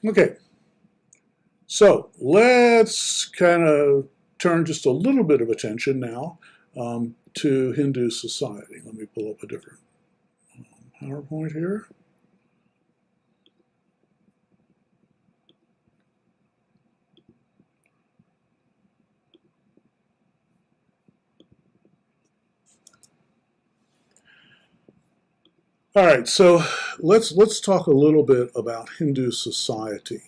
Okay, so let's kind of turn just a little bit of attention now to Hindu society. Let me pull up a different PowerPoint here. All right, so let's talk a little bit about Hindu society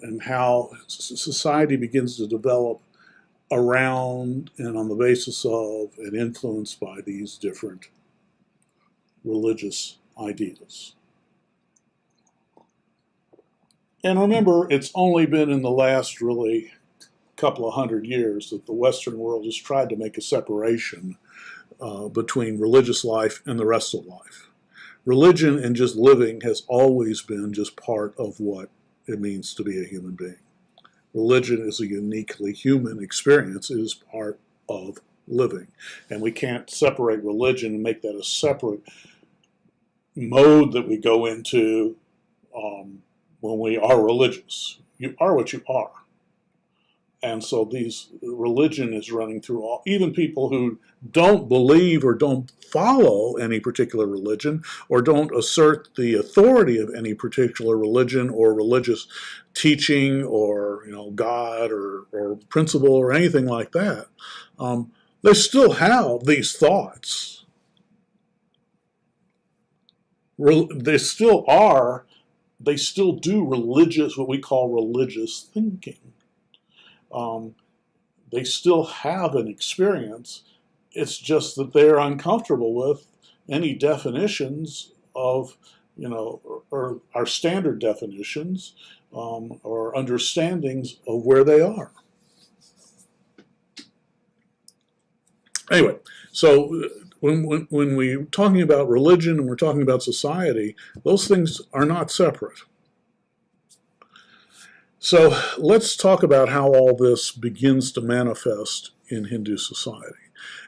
and how society begins to develop around and on the basis of and influenced by these different religious ideas. And remember, it's only been in the last really couple of hundred years that the Western world has tried to make a separation between religious life and the rest of life. Religion and just living has always been just part of what it means to be a human being. Religion is a uniquely human experience. It is part of living. And we can't separate religion and make that a separate mode that we go into when we are religious. You are what you are. And so religion is running through all, even people who don't believe or don't follow any particular religion or don't assert the authority of any particular religion or religious teaching or God or principle or anything like that. They still have these thoughts. They still do what we call religious thinking. They still have an experience. It's just that they're uncomfortable with any definitions of, or our standard definitions or understandings of where they are. Anyway, so when we're talking about religion and we're talking about society, those things are not separate. So let's talk about how all this begins to manifest in Hindu society.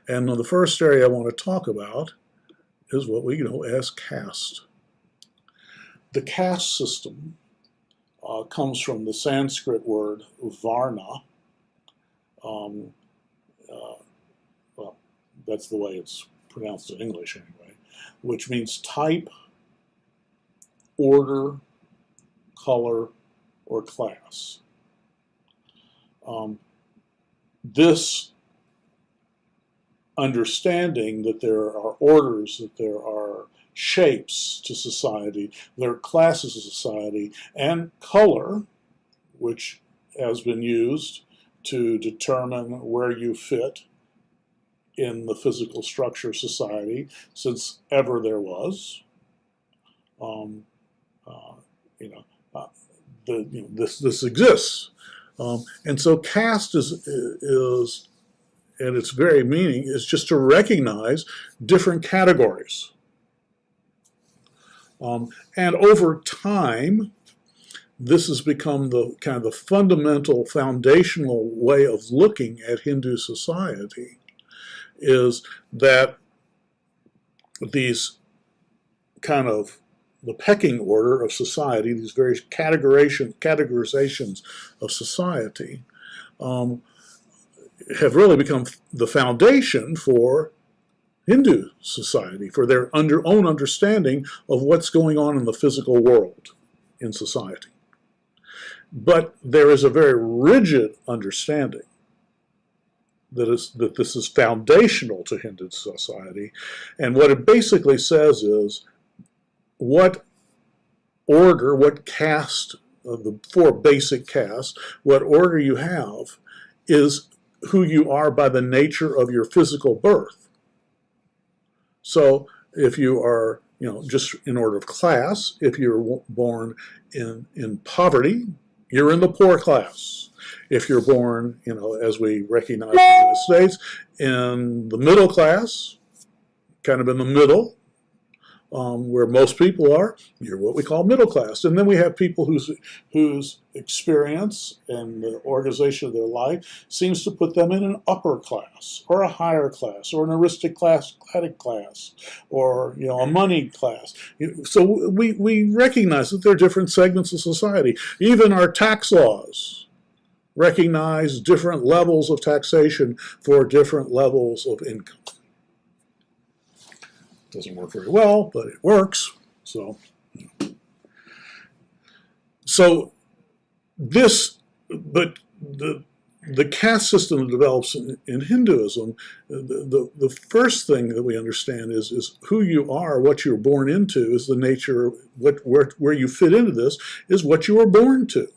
And the first area I want to talk about is what we know as caste. The caste system comes from the Sanskrit word varna. Well, that's the way it's pronounced in English anyway, which means type, order, color, or class. This understanding that there are orders, that there are shapes to society, there are classes of society, and color, which has been used to determine where you fit in the physical structure of society since ever there was. This exists, and so caste is and its very meaning is just to recognize different categories, and over time, this has become the kind of the fundamental, foundational way of looking at Hindu society. Is that these kind of the pecking order of society, these various categorizations of society, have really become the foundation for Hindu society, for their own understanding of what's going on in the physical world in society. But there is a very rigid understanding that this is foundational to Hindu society, and what it basically says is what order, what caste of the four basic castes, what order you have is who you are by the nature of your physical birth. So if you are, just in order of class, if you're born in poverty, you're in the poor class. If you're born, as we recognize in the United States, in the middle class, kind of in the middle, where most people are, you're what we call middle class. And then we have people whose experience and the organization of their life seems to put them in an upper class or a higher class or an aristocratic class or a moneyed class. So we recognize that there are different segments of society. Even our tax laws recognize different levels of taxation for different levels of income. Doesn't work very well, but it works. So this, but the caste system that develops in Hinduism, the first thing that we understand is who you are, what you're born into, is the nature, where you fit into this is what you were born to.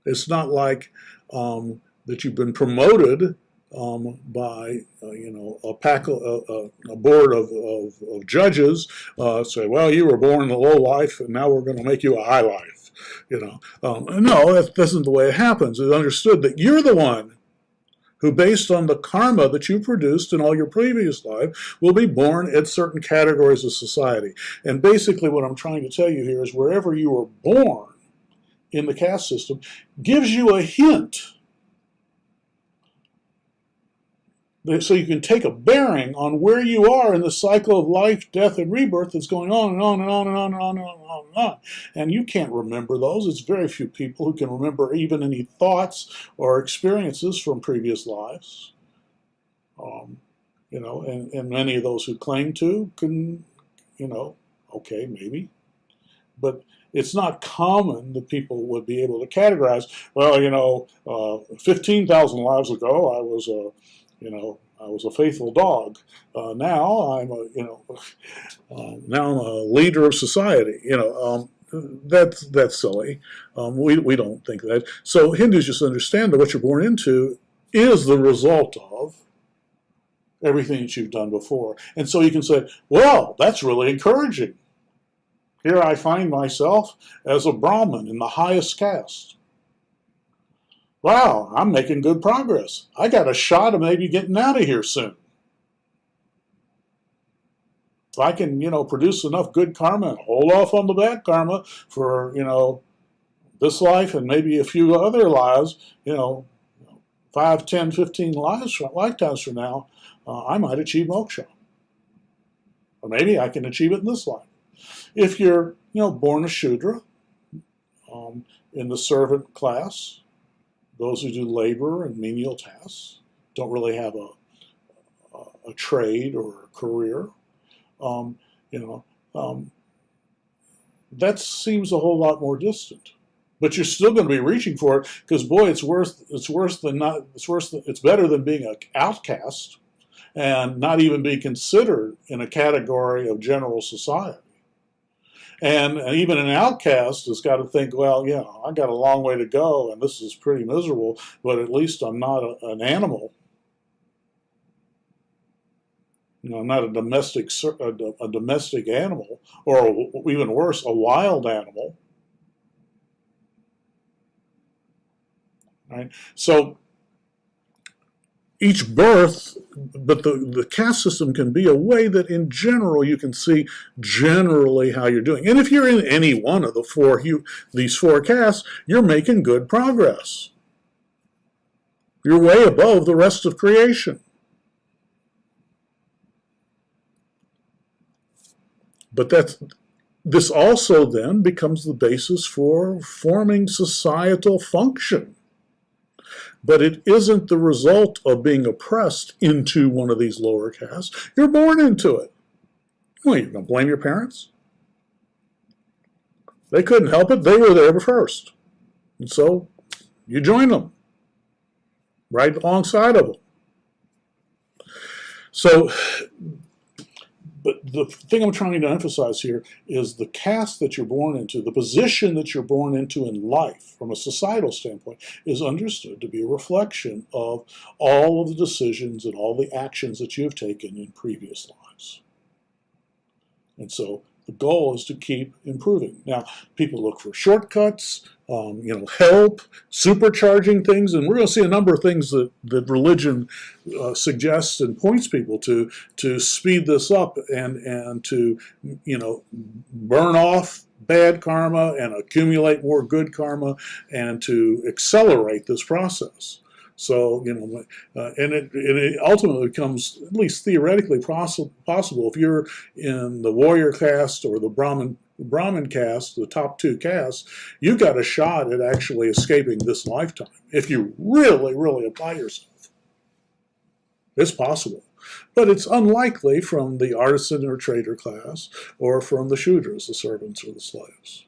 It's not like that you've been promoted by a board of judges say, well, you were born in a low life and now we're going to make you a high life. No, that isn't the way it happens. It's understood that you're the one who, based on the karma that you produced in all your previous life, will be born at certain categories of society. And basically what I'm trying to tell you here is wherever you were born in the caste system gives you a hint so you can take a bearing on where you are in the cycle of life, death, and rebirth that's going on and on and on and on and on and on and on. And you can't remember those. It's very few people who can remember even any thoughts or experiences from previous lives. And many of those who claim to can, okay, maybe. But it's not common that people would be able to categorize, well, 15,000 lives ago I was I was a faithful dog. Now I'm now I'm a leader of society. That's silly. We don't think that. So Hindus just understand that what you're born into is the result of everything that you've done before. And so you can say, well, that's really encouraging. Here I find myself as a Brahmin in the highest caste. Wow, I'm making good progress. I got a shot of maybe getting out of here soon. If I can, produce enough good karma and hold off on the bad karma for, this life and maybe a few other lives, 5, 10, 15 lifetimes from now, I might achieve moksha. Or maybe I can achieve it in this life. If you're, born a Shudra, in the servant class, those who do labor and menial tasks, don't really have a trade or a career, that seems a whole lot more distant. But you're still going to be reaching for it because, boy, it's better than being an outcast and not even be considered in a category of general society. And even an outcast has got to think, well, I got a long way to go, and this is pretty miserable, but at least I'm not an animal. I'm not a domestic animal, or even worse, a wild animal. Right? So each birth, but the caste system can be a way that in general you can see generally how you're doing. And if you're in any one of these four castes, you're making good progress. You're way above the rest of creation. But this also then becomes the basis for forming societal function. But it isn't the result of being oppressed into one of these lower castes. You're born into it. Well, you're going to blame your parents? They couldn't help it. They were there first. And so you join them right alongside of them. So, but the thing I'm trying to emphasize here is the caste that you're born into, the position that you're born into in life from a societal standpoint is understood to be a reflection of all of the decisions and all the actions that you've taken in previous lives. And so The goal is to keep improving. Now, people look for shortcuts, help, supercharging things, and we're going to see a number of things that religion suggests and points people to speed this up and to, burn off bad karma and accumulate more good karma and to accelerate this process. So, and it ultimately becomes, at least theoretically, possible if you're in the warrior caste or the Brahmin caste, the top two castes, you've got a shot at actually escaping this lifetime if you really, really apply yourself. It's possible. But it's unlikely from the artisan or trader class or from the Shudras, the servants or the slaves.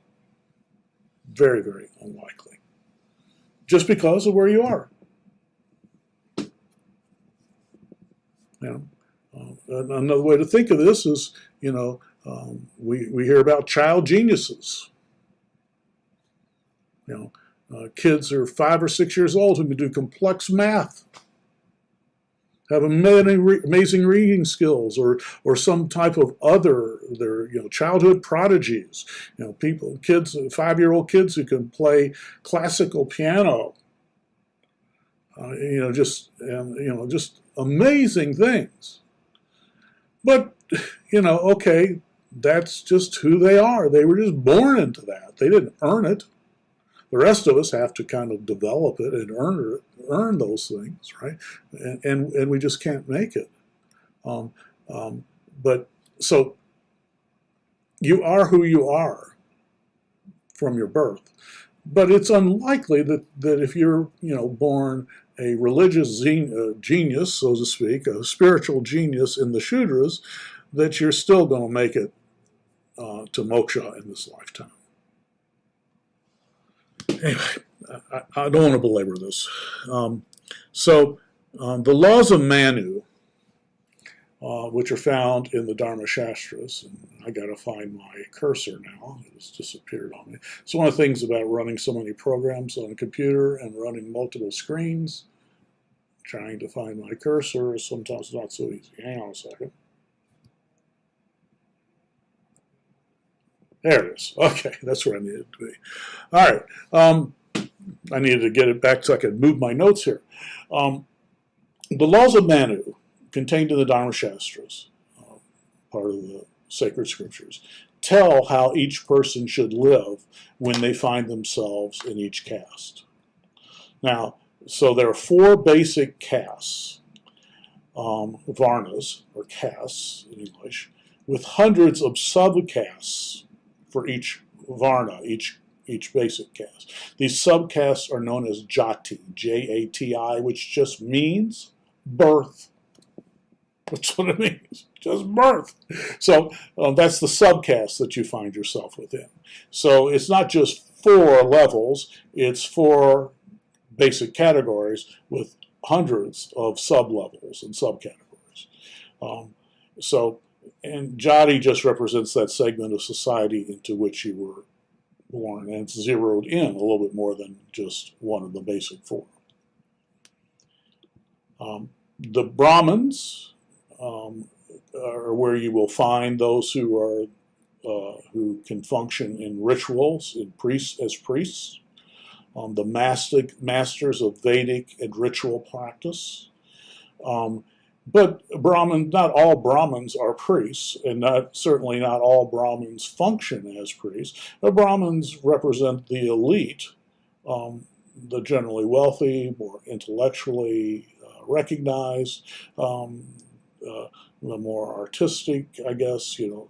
Very, very unlikely. Just because of where you are. Another way to think of this is, we hear about child geniuses. Kids are 5 or 6 years old who can do complex math, have amazing reading skills, or some type of other, they're childhood prodigies. Kids, 5-year-old kids who can play classical piano. Just amazing things. But, okay, that's just who they are. They were just born into that. They didn't earn it. The rest of us have to kind of develop it and earn those things, right? And we just can't make it. But so you are who you are from your birth. But it's unlikely that if you're born a religious genius, so to speak, a spiritual genius in the Shudras, that you're still going to make it to moksha in this lifetime. Anyway, I don't want to belabor this. The laws of Manu, which are found in the Dharma Shastras, and I got to find my cursor now. It's disappeared on me. It's one of the things about running so many programs on a computer and running multiple screens. Trying to find my cursor is sometimes not so easy. Hang on a second. There it is. Okay, that's where I needed to be. All right. I needed to get it back so I could move my notes here. The laws of Manu, contained in the Dharma Shastras, part of the sacred scriptures, tell how each person should live when they find themselves in each caste. Now, so there are 4 basic castes, varnas, or castes in English, with hundreds of subcastes for each varna, each basic caste. These subcastes are known as jati, J-A-T-I, which just means birth. That's what it means, just birth. So that's the subcaste that you find yourself within. So it's not just 4 levels, it's 4 basic categories with hundreds of sub-levels and subcategories. And jati just represents that segment of society into which you were born, and it's zeroed in a little bit more than just one of the basic 4. The Brahmins are where you will find those who can function in rituals, as priests. The masters of Vedic and ritual practice. But not all Brahmins are priests, and certainly not all Brahmins function as priests. The Brahmins represent the elite, the generally wealthy, more intellectually recognized, the more artistic, I guess, the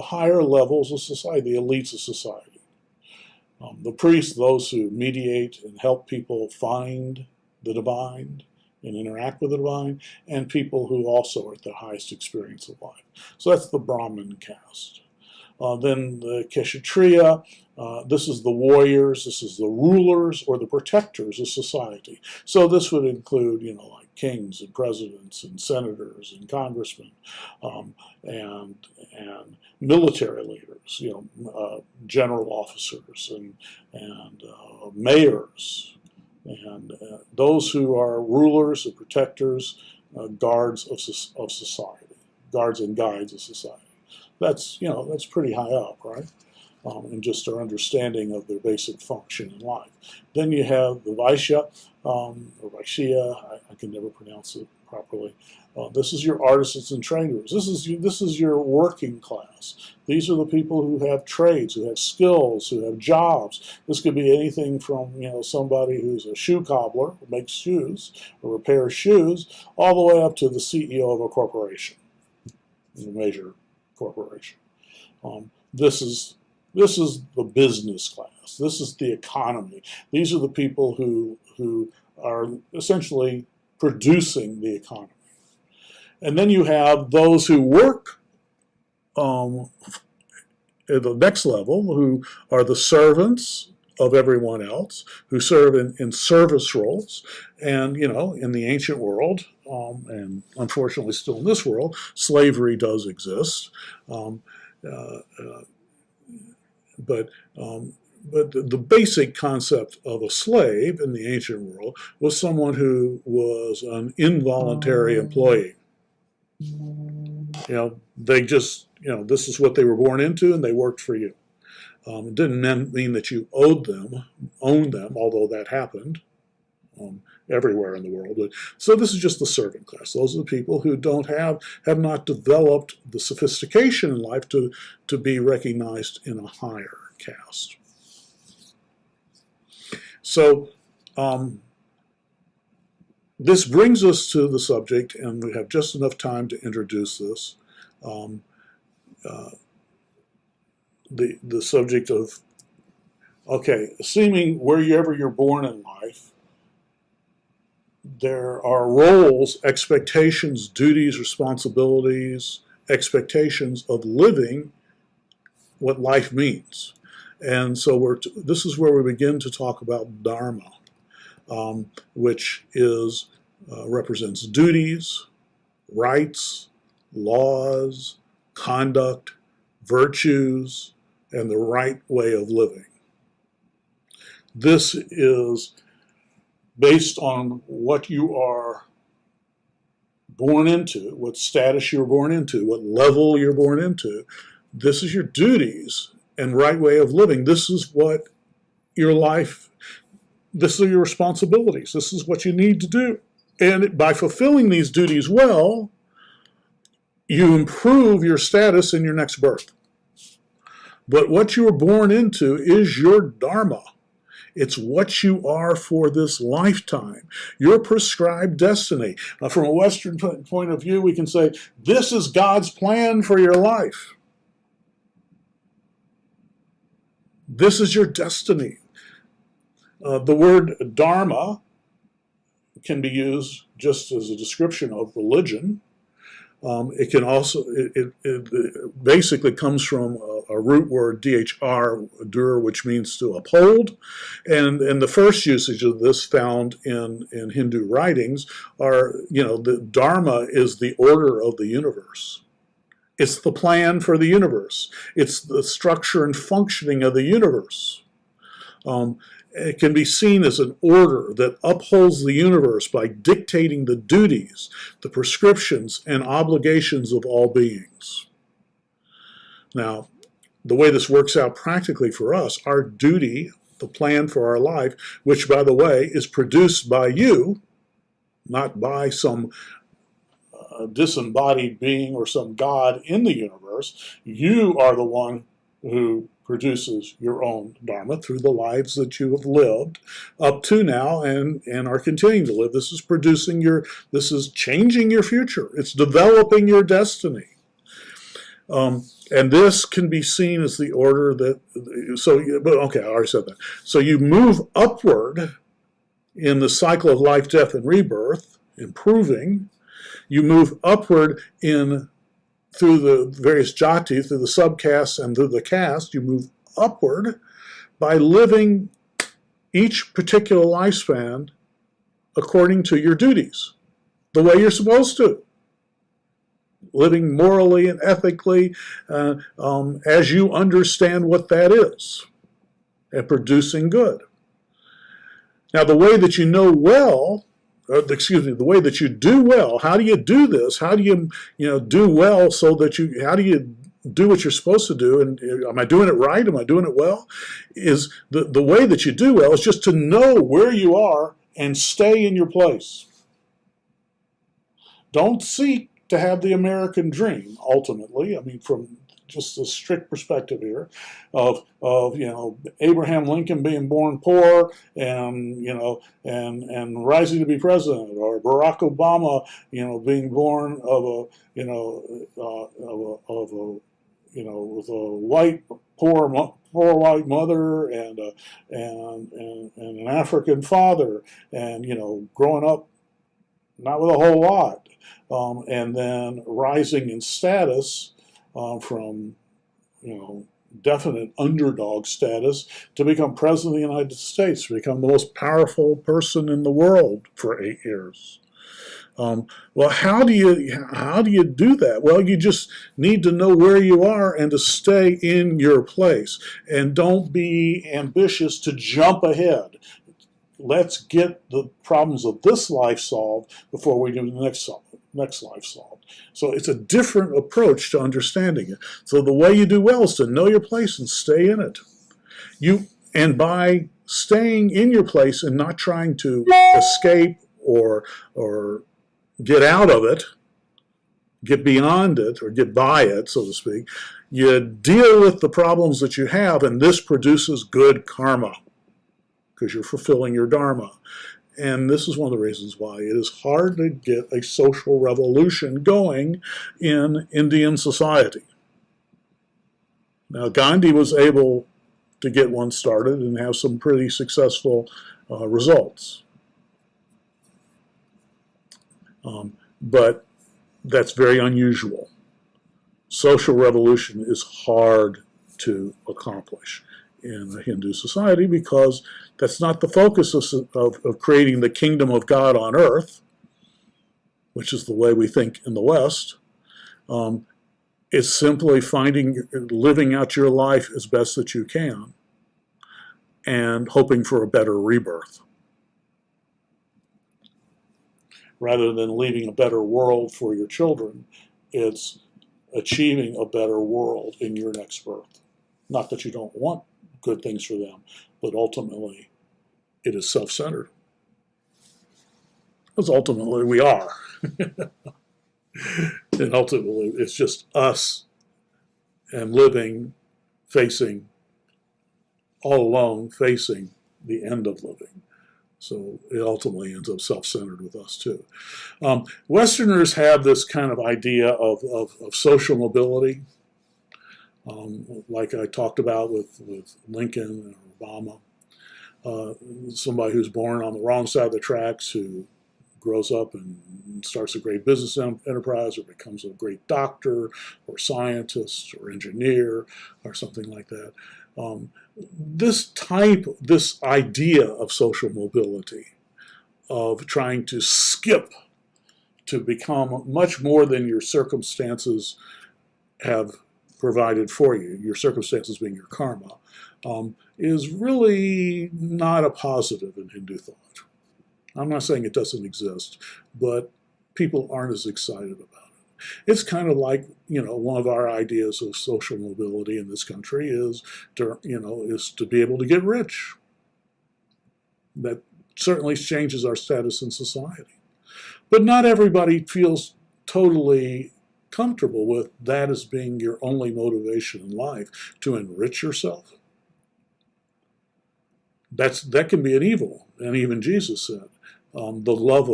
higher levels of society, the elites of society. The priests, those who mediate and help people find the divine and interact with the divine, and people who also are at the highest experience of life. So that's the Brahmin caste. Then the Kshatriya, this is the warriors, this is the rulers or the protectors of society. So this would include, like kings and presidents and senators and congressmen, and military leaders, general officers and mayors, and those who are rulers and protectors, guards of society, guards and guides of society. that's pretty high up, right? And just our understanding of their basic function in life. Then you have the Vaishya, or Vaishya, I can never pronounce it properly. This is your artisans and traders. This is your working class. These are the people who have trades, who have skills, who have jobs. This could be anything from somebody who's a shoe cobbler, who makes shoes or repairs shoes, all the way up to the CEO of a corporation, a major corporation. This is the business class. This is the economy. These are the people who are essentially producing the economy. And then you have those who work at the next level, who are the servants of everyone else, who serve in service roles. And, in the ancient world, and unfortunately still in this world, slavery does exist. But the basic concept of a slave in the ancient world was someone who was an involuntary employee. They just, this is what they were born into, and they worked for you. It didn't mean that you owned them, although that happened everywhere in the world. So this is just the servant class. Those are the people who have not developed the sophistication in life to be recognized in a higher caste. So this brings us to the subject, and we have just enough time to introduce this. The subject of, assuming wherever you're born in life, there are roles, expectations, duties, responsibilities, expectations of living what life means. And so this is where we begin to talk about Dharma, which represents duties, rights, laws, conduct, virtues, and the right way of living. This is based on what you are born into, what status you're born into, what level you're born into. This is your duties and right way of living. This is what your life, this are your responsibilities. This is what you need to do. And by fulfilling these duties well, you improve your status in your next birth. But what you were born into is your Dharma. It's what you are for this lifetime, your prescribed destiny. Now, from a Western point of view, we can say, this is God's plan for your life. This is your destiny. The word Dharma can be used just as a description of religion. It can also, it basically comes from a root word, dhr, which means to uphold. And the first usage of this found in Hindu writings are, the Dharma is the order of the universe. It's the plan for the universe. It's the structure and functioning of the universe. It can be seen as an order that upholds the universe by dictating the duties, the prescriptions, and obligations of all beings. Now, the way this works out practically for us, our duty, the plan for our life, which, by the way, is produced by you, not by some disembodied being or some God in the universe. You are the one who produces your own Dharma through the lives that you have lived up to now and are continuing to live. This is changing your future. It's developing your destiny. And this can be seen as the order that, I already said that. So you move upward in the cycle of life, death, and rebirth, improving. You move upward through the various jati, through the subcasts and through the caste. You move upward by living each particular lifespan according to your duties, the way you're supposed to. Living morally and ethically as you understand what that is, and producing good. Now, the way that you know well, the way that you do well, how do you do this? How do you, do well so that how do you do what you're supposed to do, and am I doing it right? Am I doing it well? Is the way that you do well is just to know where you are and stay in your place. Don't seek to have the American dream, ultimately. I mean, from just a strict perspective here of Abraham Lincoln being born poor and and rising to be president, or Barack Obama being born of a with a white poor white mother and an African father, and growing up not with a whole lot, and then rising in status from definite underdog status to become president of the United States, to become the most powerful person in the world for 8 years. Well, how do you do that? Well, you just need to know where you are and to stay in your place, and don't be ambitious to jump ahead. Let's get the problems of this life solved before we do the next life solved. So it's a different approach to understanding it. So the way you do well is to know your place and stay in it. And by staying in your place and not trying to escape or get out of it, get beyond it, or get by it, so to speak, you deal with the problems that you have, and this produces good karma because you're fulfilling your Dharma. And this is one of the reasons why it is hard to get a social revolution going in Indian society. Now, Gandhi was able to get one started and have some pretty successful results. But that's very unusual. Social revolution is hard to accomplish in a Hindu society because that's not the focus of creating the kingdom of God on earth, which is the way we think in the West. It's simply living out your life as best that you can and hoping for a better rebirth, rather than leaving a better world for your children. It's achieving a better world in your next birth. Not that you don't want good things for them, but ultimately it is self-centered. Because ultimately we are. And ultimately it's just us and living, facing, all alone, facing the end of living. So it ultimately ends up self-centered with us too. Westerners have this kind of idea of social mobility, like I talked about with Lincoln and Obama. Somebody who's born on the wrong side of the tracks, who grows up and starts a great business enterprise, or becomes a great doctor or scientist or engineer or something like that. This idea of social mobility, of trying to skip to become much more than your circumstances have provided for you, your circumstances being your karma, is really not a positive in Hindu thought. I'm not saying it doesn't exist, but people aren't as excited about it. It's kind of like, one of our ideas of social mobility in this country is to be able to get rich. That certainly changes our status in society. But not everybody feels totally comfortable with that as being your only motivation in life, to enrich yourself. That can be an evil, and even Jesus said, the love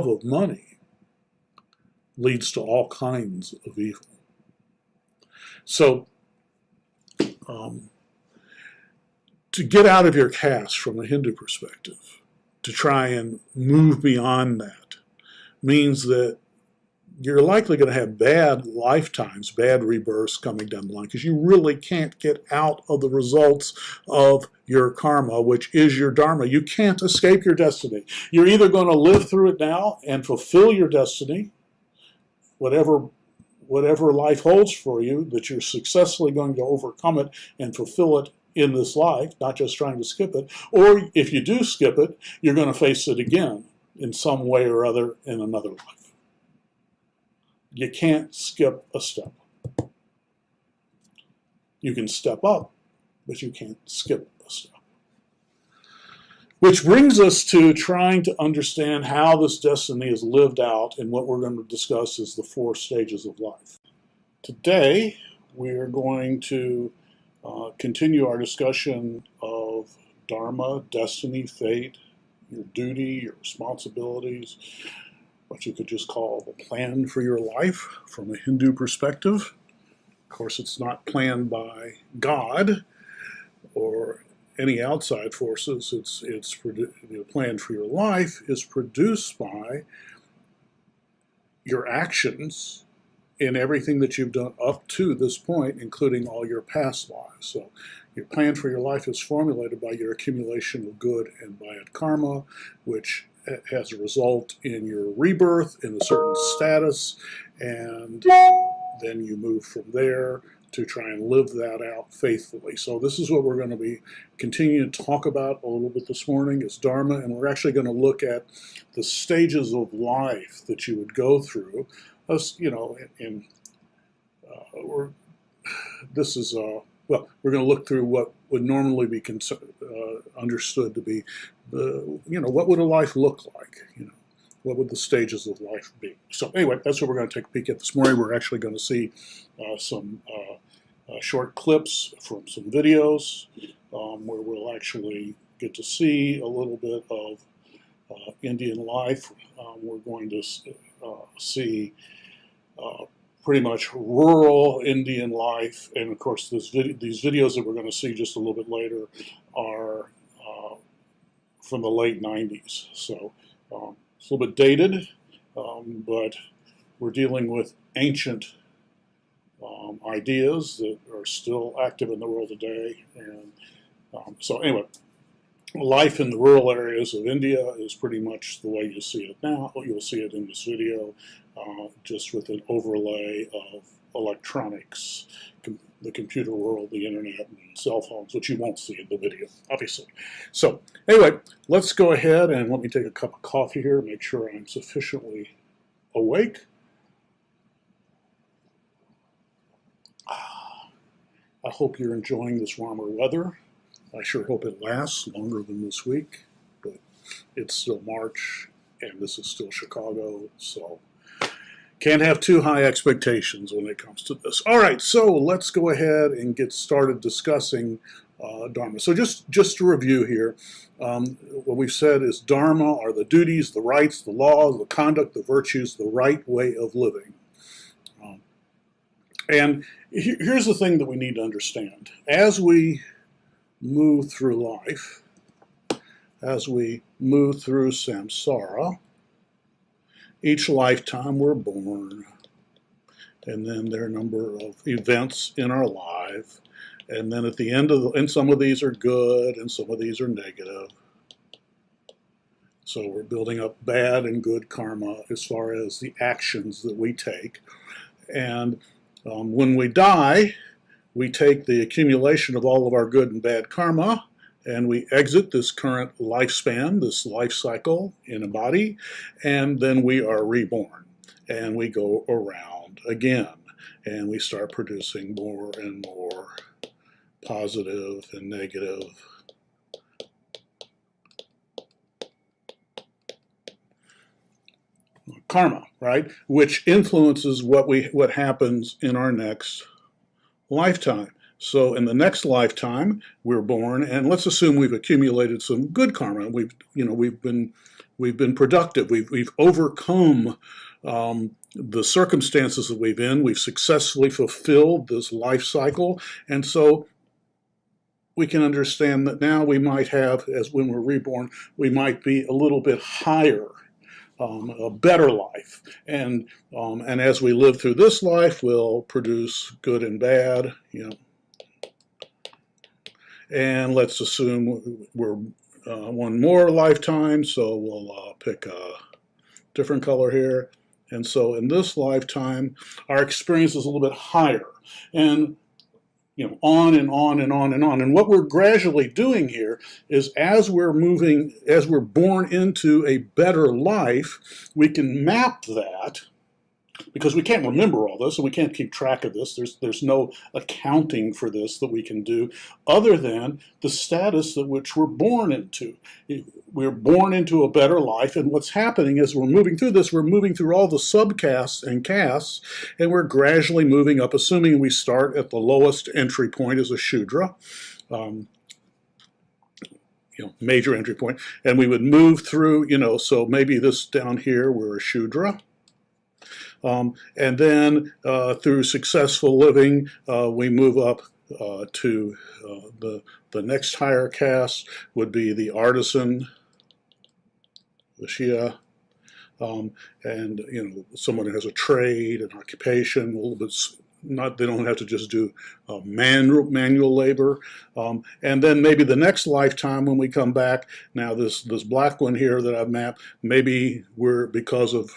of money leads to all kinds of evil. So, to get out of your caste from a Hindu perspective, to try and move beyond that, means that you're likely going to have bad lifetimes, bad rebirths coming down the line, because you really can't get out of the results of your karma, which is your Dharma. You can't escape your destiny. You're either going to live through it now and fulfill your destiny, whatever life holds for you, that you're successfully going to overcome it and fulfill it in this life, not just trying to skip it. Or if you do skip it, you're going to face it again in some way or other in another life. you can't skip a step. You can step up, but you can't skip a step. Which brings us to trying to understand how this destiny is lived out, and what we're going to discuss is the 4 stages of life. Today, we are going to continue our discussion of Dharma, destiny, fate, your duty, your responsibilities, what you could just call the plan for your life from a Hindu perspective. Of course, it's not planned by God or any outside forces. The plan for your life is produced by your actions in everything that you've done up to this point, including all your past lives. So your plan for your life is formulated by your accumulation of good and bad karma, which has a result in your rebirth in a certain status, and then you move from there to try and live that out faithfully. So this is what we're going to be continuing to talk about a little bit this morning, is Dharma, and we're actually going to look at the stages of life that you would go through. We're going to look through what would normally be understood to be what would a life look like? What would the stages of life be? So anyway, that's what we're going to take a peek at this morning. We're actually going to see some short clips from some videos where we'll actually get to see a little bit of Indian life. We're going to see pretty much rural Indian life, and of course these videos that we're going to see just a little bit later are from the late 90s. So it's a little bit dated, but we're dealing with ancient ideas that are still active in the world today. And so anyway, life in the rural areas of India is pretty much the way you see it now. You'll see it in this video, just with an overlay of electronics, the computer world, the internet, and cell phones, which you won't see in the video, obviously. So anyway, let's go ahead and let me take a cup of coffee here, make sure I'm sufficiently awake. I hope you're enjoying this warmer weather. I sure hope it lasts longer than this week, but it's still March, and this is still Chicago, so can't have too high expectations when it comes to this. All right, so let's go ahead and get started discussing Dharma. So just to review here, what we've said is Dharma are the duties, the rights, the laws, the conduct, the virtues, the right way of living. And here's the thing that we need to understand. As we move through life, as we move through samsara, each lifetime we're born, and then there are a number of events in our life, and then at the end of and some of these are good and some of these are negative. So we're building up bad and good karma as far as the actions that we take. And when we die, we take the accumulation of all of our good and bad karma, and we exit this current lifespan, this life cycle in a body, and then we are reborn, and we go around again, and we start producing more and more positive and negative karma, right? Which influences what happens in our next lifetime. So in the next lifetime, we're born, and let's assume we've accumulated some good karma. We've been productive. We've overcome the circumstances that we've in. We've successfully fulfilled this life cycle, and so we can understand that now we might have, as when we're reborn, we might be a little bit higher. A better life, and as we live through this life, we'll produce good and bad, and let's assume we're one more lifetime, so we'll pick a different color here, and so in this lifetime, our experience is a little bit higher, and on and on and on and on. And what we're gradually doing here is as we're born into a better life, we can map that because we can't remember all this and we can't keep track of this. There's no accounting for this that we can do other than the status that which we're born into. We're born into a better life, and what's happening is we're moving through this, we're moving through all the subcastes and castes, and we're gradually moving up, assuming we start at the lowest entry point as a Shudra, major entry point, and we would move through, so maybe this down here, we're a Shudra. And then through successful living, we move up to the next higher caste would be the artisan, Vaishya, and someone who has a trade, an occupation, a little bit. They don't have to just do manual labor, and then maybe the next lifetime when we come back. Now this black one here that I've mapped, maybe we're, because of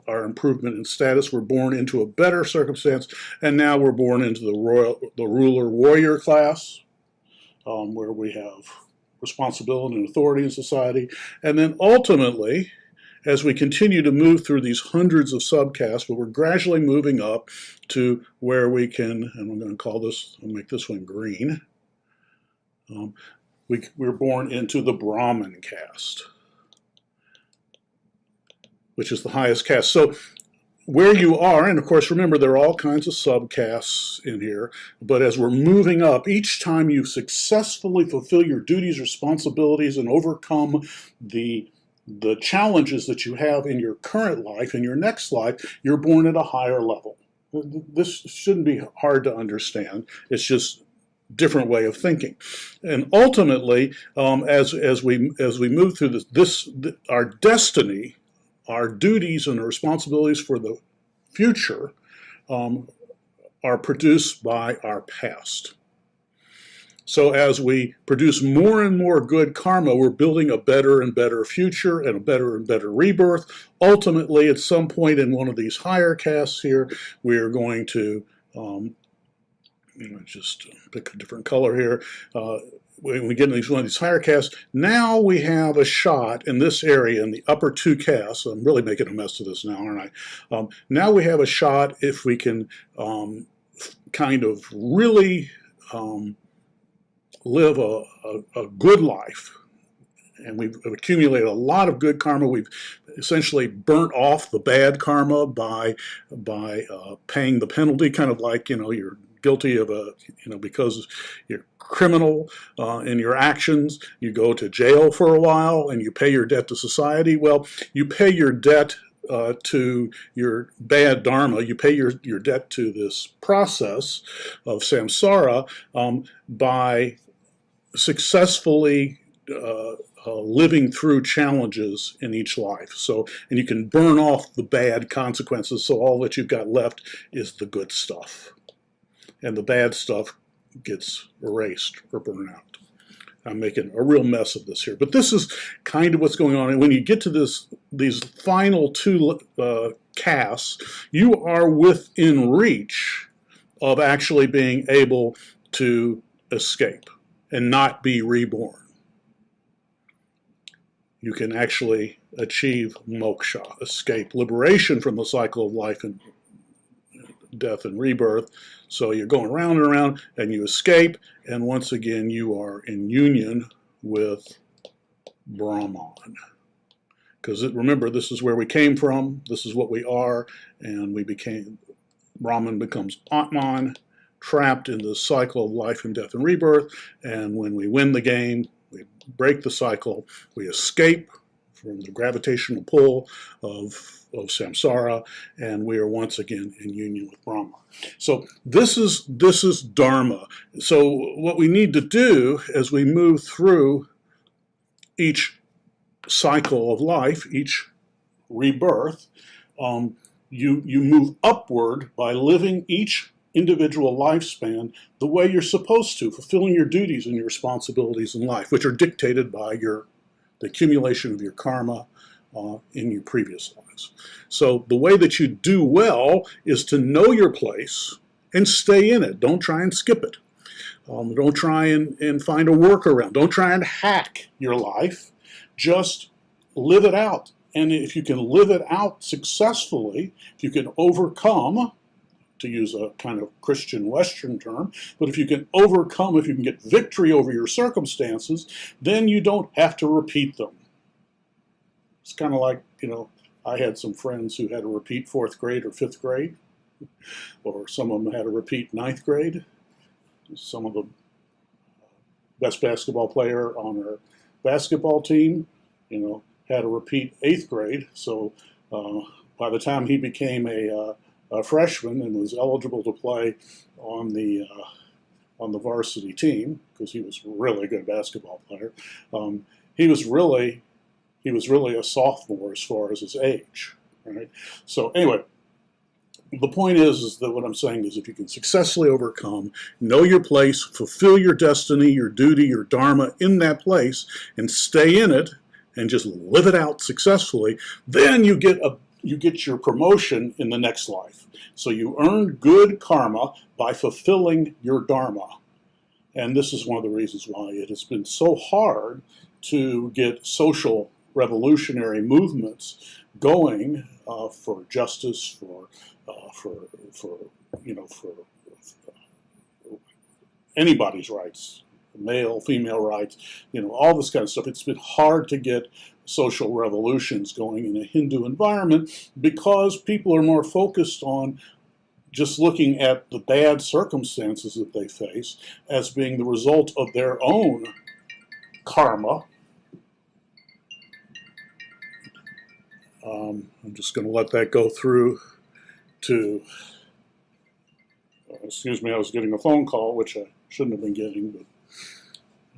our improvement in status, we're born into a better circumstance, and now we're born into the ruler warrior class, where we have responsibility and authority in society, and then ultimately, as we continue to move through these hundreds of subcastes, but we're gradually moving up to where we can, and I'm going to call this, I'll make this one green, we're born into the Brahmin caste, which is the highest caste. So where you are, and of course remember there are all kinds of subcastes in here, but as we're moving up, each time you successfully fulfill your duties, responsibilities, and overcome the challenges that you have in your current life, in your next life, you're born at a higher level. This shouldn't be hard to understand. It's just different way of thinking. And ultimately, as we move through this, our destiny, our duties and responsibilities for the future are produced by our past. So as we produce more and more good karma, we're building a better and better future and a better rebirth. Ultimately, at some point in one of these higher castes here, we are going to, just pick a different color here. When we get into one of these higher castes, now we have a shot in this area, in the upper two castes. I'm really making a mess of this now, aren't I? Now we have a shot if we can kind of really live a good life. And we've accumulated a lot of good karma. We've essentially burnt off the bad karma by paying the penalty, kind of like, you're guilty of because you're criminal in your actions, you go to jail for a while and you pay your debt to society. Well, you pay your debt to your bad dharma, you pay your debt to this process of samsara by successfully living through challenges in each life. So, and you can burn off the bad consequences, so all that you've got left is the good stuff. And the bad stuff gets erased or burned out. I'm making a real mess of this here, but this is kind of what's going on. And when you get to these final two castes, you are within reach of actually being able to escape and not be reborn. You can actually achieve moksha, escape, liberation from the cycle of life and death and rebirth. So you're going around and around and you escape, and once again you are in union with Brahman. Because remember, this is where we came from, this is what we are, and Brahman becomes Atman, trapped in the cycle of life and death and rebirth, and when we win the game, we break the cycle, we escape from the gravitational pull of samsara, and we are once again in union with Brahma. So this is Dharma. So what we need to do as we move through each cycle of life, each rebirth, you move upward by living each individual lifespan the way you're supposed to, fulfilling your duties and your responsibilities in life, which are dictated by the accumulation of your karma in your previous lives. So the way that you do well is to know your place and stay in it. Don't try and skip it. Don't try and find a workaround. Don't try and hack your life. Just live it out And if you can live it out successfully, if you can overcome, to use a kind of Christian Western term, but if you can overcome, if you can get victory over your circumstances, then you don't have to repeat them. It's kind of like, I had some friends who had to repeat 4th grade or 5th grade, or some of them had to repeat 9th grade. Some of the best basketball player on our basketball team, had to repeat 8th grade. So by the time he became a freshman and was eligible to play on the varsity team, because he was a really good basketball player, he was really a sophomore as far as his age, right? So anyway, the point is that what I'm saying is, if you can successfully overcome, know your place, fulfill your destiny, your duty, your dharma in that place, and stay in it, and just live it out successfully, then you get your promotion in the next life. So you earn good karma by fulfilling your dharma. And this is one of the reasons why it has been so hard to get social revolutionary movements going for justice, for anybody's rights, male, female rights, all this kind of stuff. It's been hard to get social revolutions going in a Hindu environment because people are more focused on just looking at the bad circumstances that they face as being the result of their own karma. I'm just going to let that go through to, excuse me, I was getting a phone call, which I shouldn't have been getting, but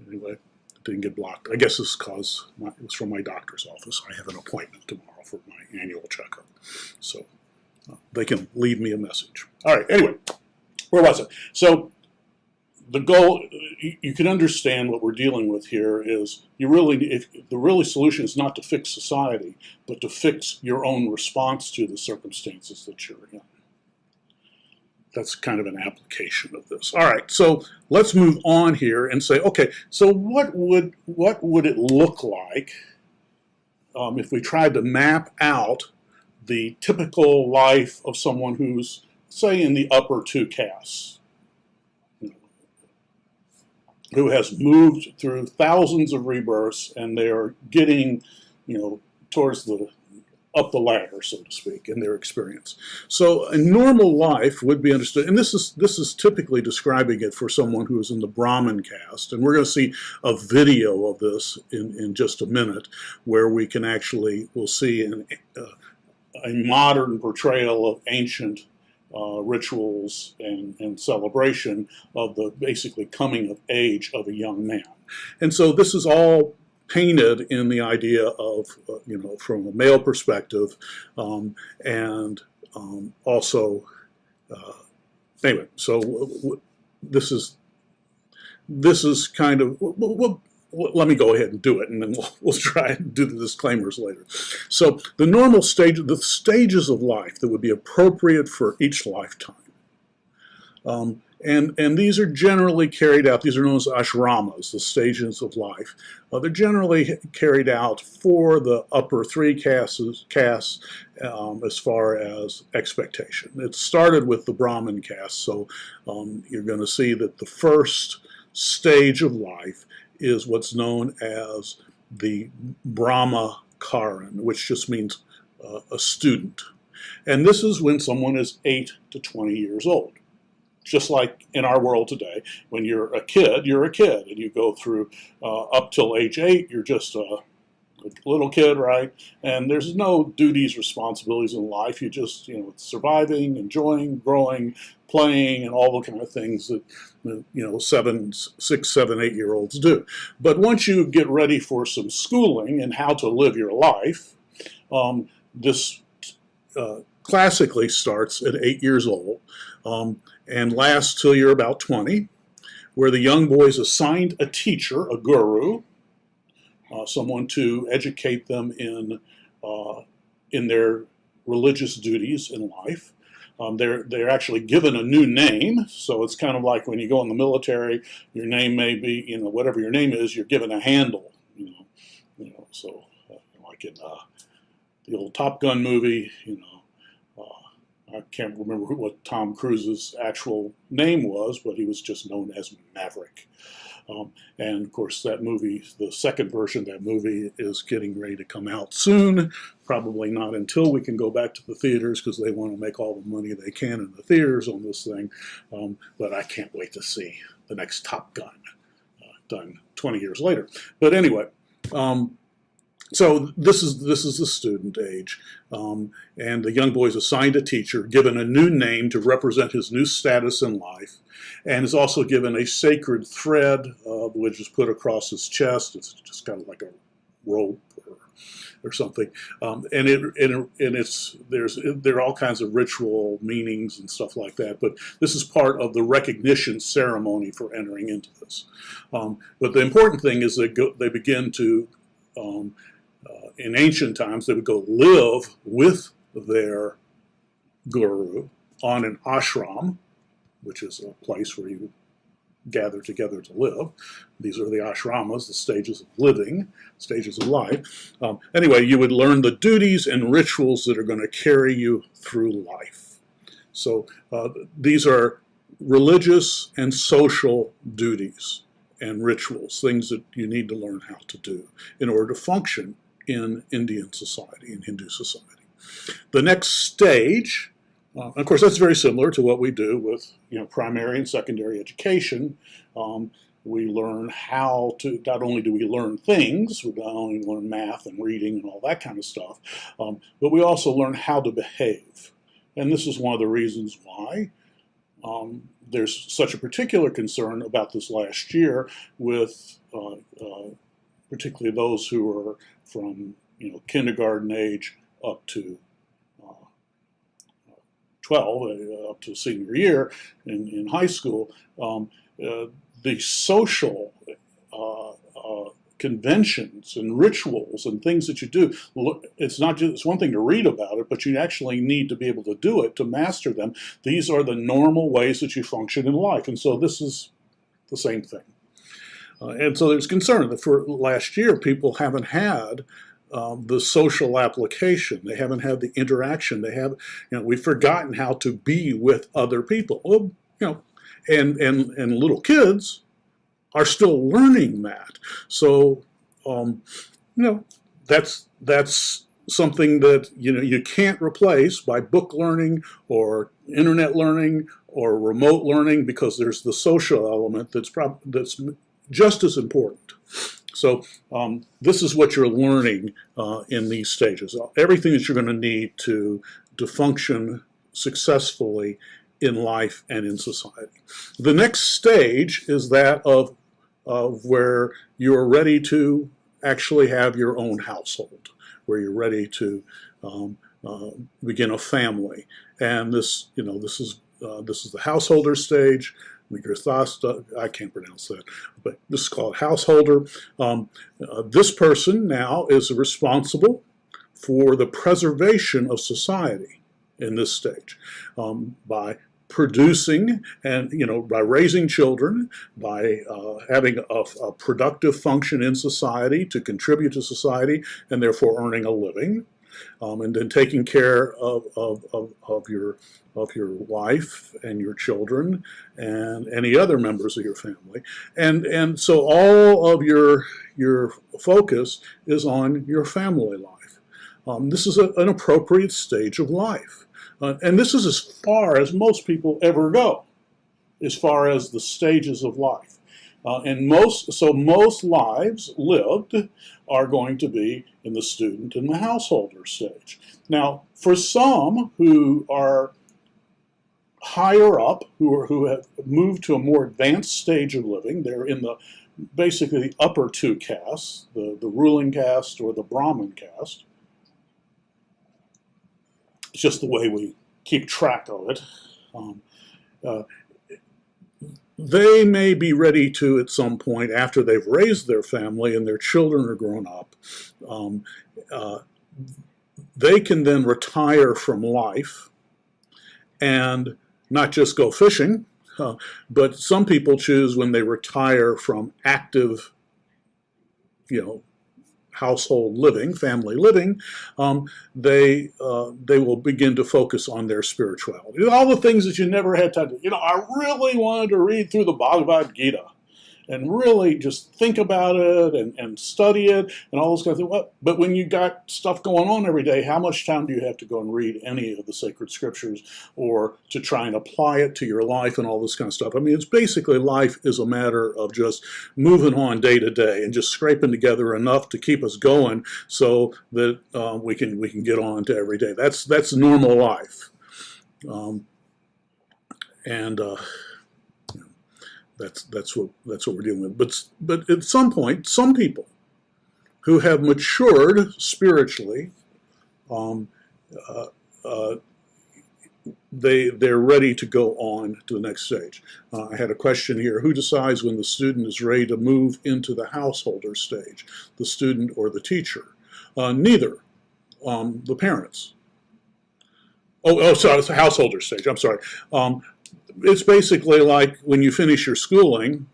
anyway, it didn't get blocked. I guess it's because it was from my doctor's office. I have an appointment tomorrow for my annual checkup. So they can leave me a message. All right, anyway, where was it? So the goal, you can understand what we're dealing with here is the solution is not to fix society, but to fix your own response to the circumstances that you're in. That's kind of an application of this. All right, so let's move on here and say, okay, so what would it look like if we tried to map out the typical life of someone who's, say, in the upper 2 castes? Who has moved through thousands of rebirths, and they are getting, towards up the ladder, so to speak, in their experience. So a normal life would be understood, and this is typically describing it for someone who is in the Brahmin caste, and we're going to see a video of this in just a minute, where we'll see a modern portrayal of ancient rituals and celebration of the basically coming of age of a young man. And so this is all painted in the idea of, from a male perspective, and also, anyway, so this is kind of, let me go ahead and do it, and then we'll try and do the disclaimers later. So the normal the stages of life that would be appropriate for each lifetime. And these are generally carried out, these are known as ashramas, the stages of life. They're generally carried out for the upper 3 castes as far as expectation. It started with the Brahmin caste, so you're going to see that the first stage of life is what's known as the Brahma Karan, which just means a student. And this is when someone is 8 to 20 years old. Just like in our world today, when you're a kid, and you go through up till age 8, you're just a little kid, right? And there's no duties, responsibilities in life. You just, surviving, enjoying, growing, playing, and all the kind of things that 6, 7, 8-year-olds do. But once you get ready for some schooling and how to live your life, this classically starts at 8 years old and lasts till you're about 20, where the young boy is assigned a teacher, a guru, someone to educate them in their religious duties in life. They're actually given a new name, so it's kind of like when you go in the military, your name may be, whatever your name is, you're given a handle, so like in the old Top Gun movie, I can't remember what Tom Cruise's actual name was, but he was just known as Maverick. And of course, that movie, the second version of that movie, is getting ready to come out soon. Probably not until we can go back to the theaters, because they want to make all the money they can in the theaters on this thing. But I can't wait to see the next Top Gun done 20 years later. But anyway. So this is the student age, and the young boy is assigned a teacher, given a new name to represent his new status in life, and is also given a sacred thread, which is put across his chest. It's just kind of like a rope or something, there are all kinds of ritual meanings and stuff like that. But this is part of the recognition ceremony for entering into this. But the important thing is they begin to in ancient times, they would go live with their guru on an ashram, which is a place where you gather together to live. These are the ashramas, the stages of living, stages of life. Anyway, you would learn the duties and rituals that are going to carry you through life. So these are religious and social duties and rituals, things that you need to learn how to do in order to function in Indian society, in Hindu society. The next stage, of course, that's very similar to what we do with primary and secondary education. We learn how to, not only do we learn things, we not only learn math and reading and all that kind of stuff, but we also learn how to behave. And this is one of the reasons why there's such a particular concern about this last year with particularly those who are from kindergarten age up to 12, up to senior year in high school. The social conventions and rituals and things that you do, it's not just, it's one thing to read about it, but you actually need to be able to do it, to master them. These are the normal ways that you function in life. And so this is the same thing. And so there's concern that for last year, people haven't had the social application. They haven't had the interaction. They have, we've forgotten how to be with other people. Well, and little kids are still learning that. So, that's something that you can't replace by book learning or internet learning or remote learning, because there's the social element that's just as important. So this is what you're learning in these stages. Everything that you're going to need to function successfully in life and in society. The next stage is that of where you're ready to actually have your own household, where you're ready to begin a family. And this is the householder stage. I can't pronounce that, but this is called householder. This person now is responsible for the preservation of society in this stage by producing and by raising children, by having a productive function in society to contribute to society, and therefore earning a living, and then taking care of your wife and your children and any other members of your family, and so all of your focus is on your family life. This is an appropriate stage of life, and this is as far as most people ever go, as far as the stages of life. And most lives lived are going to be in the student and the householder stage. Now, for some who are higher up, who have moved to a more advanced stage of living, they're in basically the upper two castes, the ruling caste or the Brahmin caste. It's just the way we keep track of it. They may be ready to, at some point, after they've raised their family and their children are grown up, they can then retire from life and not just go fishing, but some people choose when they retire from active, household living, family living, they will begin to focus on their spirituality. All the things that you never had time to, I really wanted to read through the Bhagavad Gita and really just think about it and study it and all those kinds of things. But when you got stuff going on every day, how much time do you have to go and read any of the sacred scriptures or to try and apply it to your life and all this kind of stuff? I mean, it's basically life is a matter of just moving on day to day and just scraping together enough to keep us going so that we can get on to every day. That's normal life. That's what we're dealing with. But at some point, some people who have matured spiritually, they're ready to go on to the next stage. I had a question here: who decides when the student is ready to move into the householder stage, the student or the teacher? Neither. The parents. Sorry, it's a householder stage. I'm sorry. It's basically like when you finish your schooling,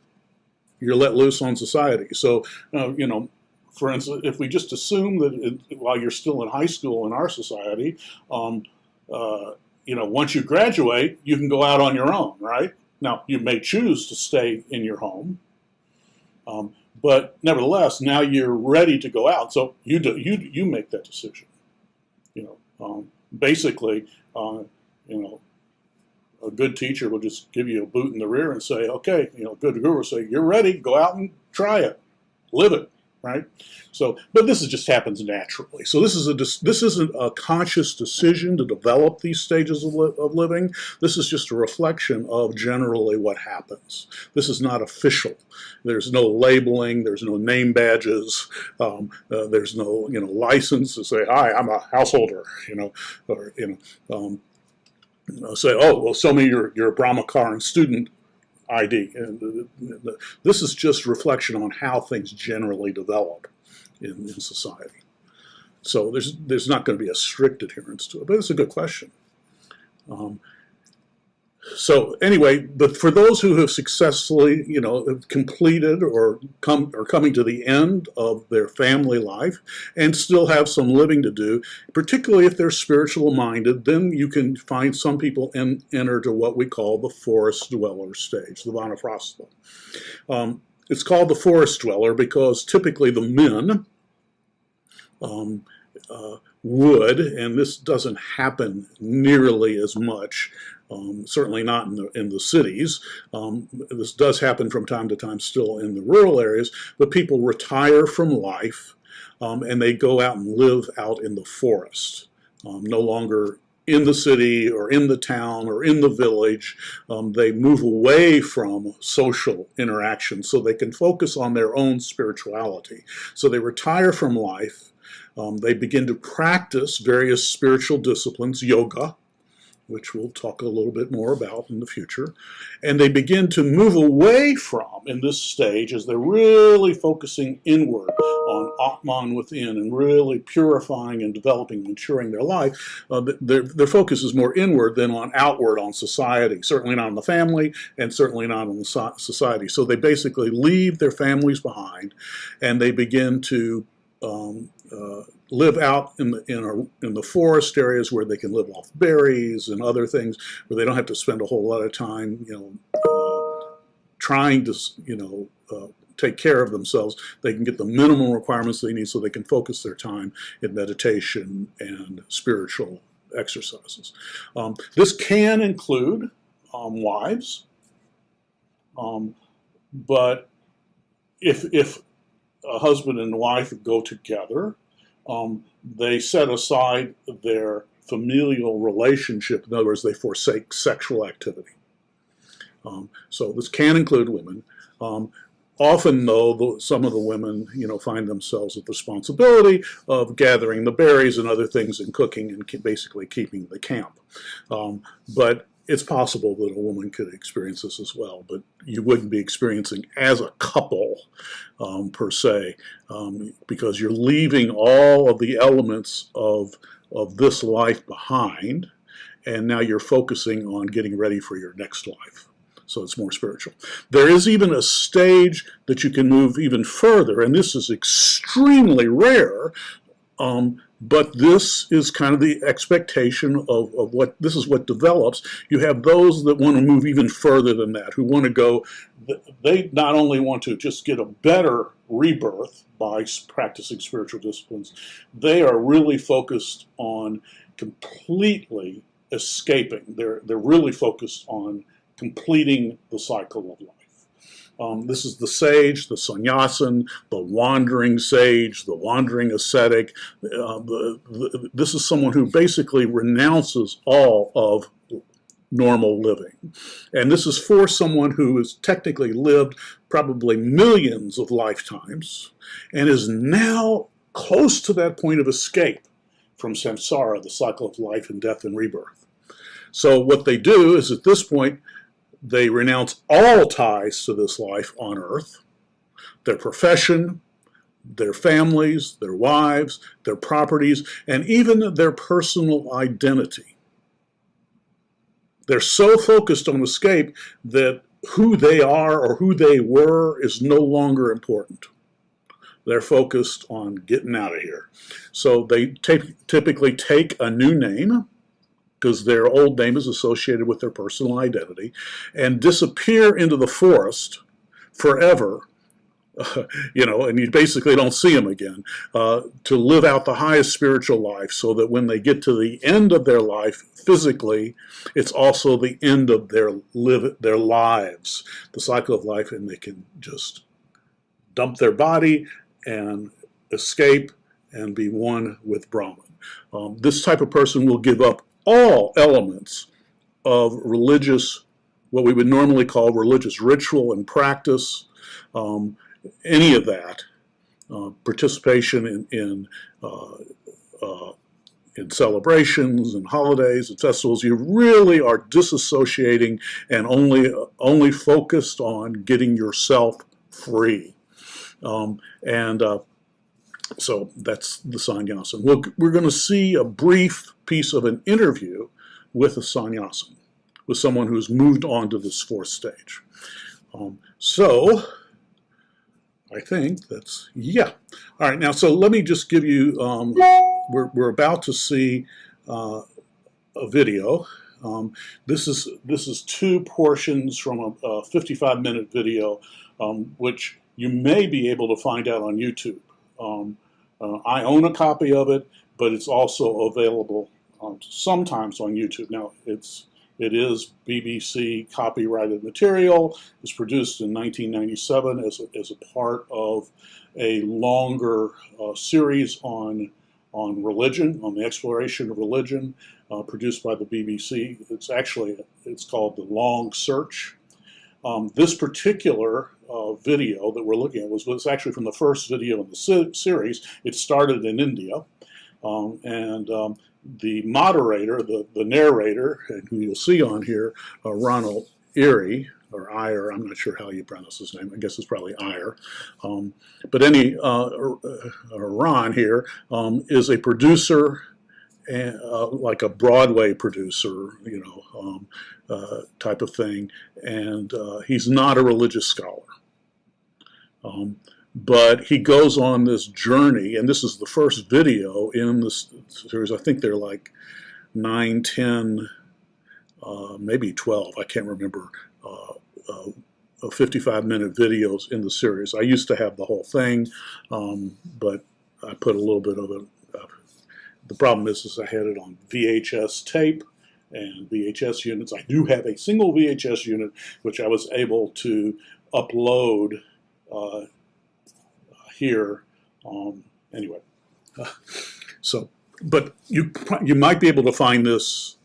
you're let loose on society. So, for instance, if we just assume that while you're still in high school in our society, once you graduate, you can go out on your own, right? Now, you may choose to stay in your home, but nevertheless, now you're ready to go out. So you make that decision. Basically, a good teacher will just give you a boot in the rear and say, okay, good guru will say, you're ready, go out and try it, live it, right? So, but this just happens naturally. So this isn't a conscious decision to develop these stages of living. This is just a reflection of generally what happens. This is not official. There's no labeling. There's no name badges. There's no license to say, hi, I'm a householder. Say, oh, well, show me your Brahmakaran student ID. And this is just reflection on how things generally develop in society. So there's not going to be a strict adherence to it, but it's a good question. So anyway, but for those who have successfully, have completed or coming to the end of their family life and still have some living to do, particularly if they're spiritual minded, then you can find some people enter to what we call the forest dweller stage, the Vanaprastha. It's called the forest dweller because typically the men would, and this doesn't happen nearly as much, certainly not in the cities. This does happen from time to time still in the rural areas, but people retire from life and they go out and live out in the forest, no longer in the city or in the town or in the village. They move away from social interaction so they can focus on their own spirituality. So they retire from life. They begin to practice various spiritual disciplines, yoga, which we'll talk a little bit more about in the future. And they begin to move away from, in this stage, as they're really focusing inward on Atman within and really purifying and developing, maturing their life. Their focus is more inward than on outward on society, certainly not on the family and certainly not on the society. So they basically leave their families behind and they begin to live out in the forest areas where they can live off berries and other things, where they don't have to spend a whole lot of time, trying to, take care of themselves. They can get the minimum requirements they need so they can focus their time in meditation and spiritual exercises. This can include wives, but if a husband and wife go together, they set aside their familial relationship. In other words, they forsake sexual activity. So this can include women. Often, though, some of the women, find themselves with the responsibility of gathering the berries and other things and cooking and basically keeping the camp. But it's possible that a woman could experience this as well, but you wouldn't be experiencing as a couple per se, because you're leaving all of the elements of this life behind, and now you're focusing on getting ready for your next life. so it's more spiritual. There is even a stage that you can move even further, and this is extremely rare, but this is kind of the expectation of what, this is what develops. You have those that want to move even further than that, who want to go, they not only want to just get a better rebirth by practicing spiritual disciplines, they are really focused on completely escaping. They're really focused on completing the cycle of life. This is the sage, the sannyasin, the wandering sage, the wandering ascetic. This is someone who basically renounces all of normal living. And this is for someone who has technically lived probably millions of lifetimes and is now close to that point of escape from samsara, the cycle of life and death and rebirth. So what they do is, at this point, they renounce all ties to this life on earth, their profession, their families, their wives, their properties, and even their personal identity. They're so focused on escape that who they are or who they were is no longer important. They're focused on getting out of here. So they typically take a new name, because their old name is associated with their personal identity, and disappear into the forest forever, and you basically don't see them again, to live out the highest spiritual life, so that when they get to the end of their life physically, it's also the end of their lives, the cycle of life, and they can just dump their body and escape and be one with Brahman. This type of person will give up all elements of religious, what we would normally call religious ritual and practice, any of that, participation in celebrations and holidays and festivals. You really are disassociating and only focused on getting yourself free. So that's the sannyasin. We're going to see a brief piece of an interview with a sannyasin, with someone who's moved on to this fourth stage. So I think that's, yeah. All right, now, so let me just give you, we're about to see a video. This is two portions from a 55-minute video, which you may be able to find out on YouTube. I own a copy of it, but it's also available sometimes on YouTube. Now, it is BBC copyrighted material. It's produced in 1997 as a part of a longer series on religion, on the exploration of religion, produced by the BBC. It's called The Long Search. This particular video that we're looking at was actually from the first video in the series. It started in India, and the moderator, the narrator, and who you'll see on here, Ronald Erie, or Iyer, I'm not sure how you pronounce his name, I guess it's probably Iyer. But Ron here is a producer, like a Broadway producer, type of thing, and he's not a religious scholar. But he goes on this journey, and this is the first video in this series. I think they're like 9, 10, maybe 12, I can't remember, 55-minute videos in the series. I used to have the whole thing, but I put a little bit of it. The problem is I had it on VHS tape and VHS units. I do have a single VHS unit, which I was able to upload here. Anyway, but you might be able to find this